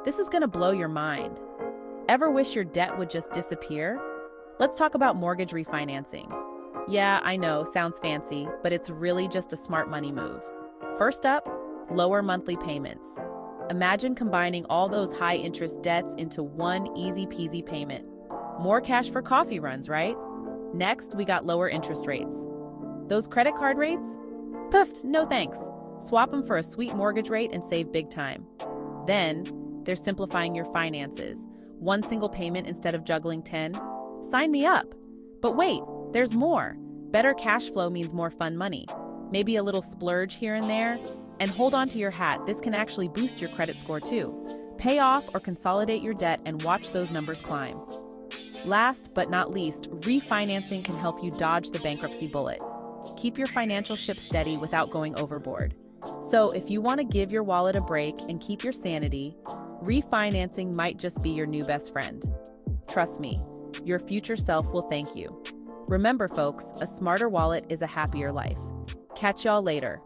This is gonna blow your mind. Ever wish your debt would just disappear? Let's talk about mortgage refinancing. Yeah, I know, sounds fancy, but it's really just a smart money move. First up, lower monthly payments. Imagine combining all those high-interest debts into one easy-peasy payment. More cash for coffee runs, right? Next, we got lower interest rates. Those credit card rates? Puffed, no thanks. Swap them for a sweet mortgage rate and save big time. Then, they're simplifying your finances. One single payment instead of juggling 10. Sign me up. But wait, there's more. Better cash flow means more fun money. Maybe a little splurge here and there. And hold on to your hat, this can actually boost your credit score too. Pay off or consolidate your debt and watch those numbers climb. Last but not least, refinancing can help you dodge the bankruptcy bullet. Keep your financial ship steady without going overboard. So if you want to give your wallet a break and keep your sanity, refinancing might just be your new best friend. Trust me, your future self will thank you. Remember folks, a smarter wallet is a happier life. Catch y'all later.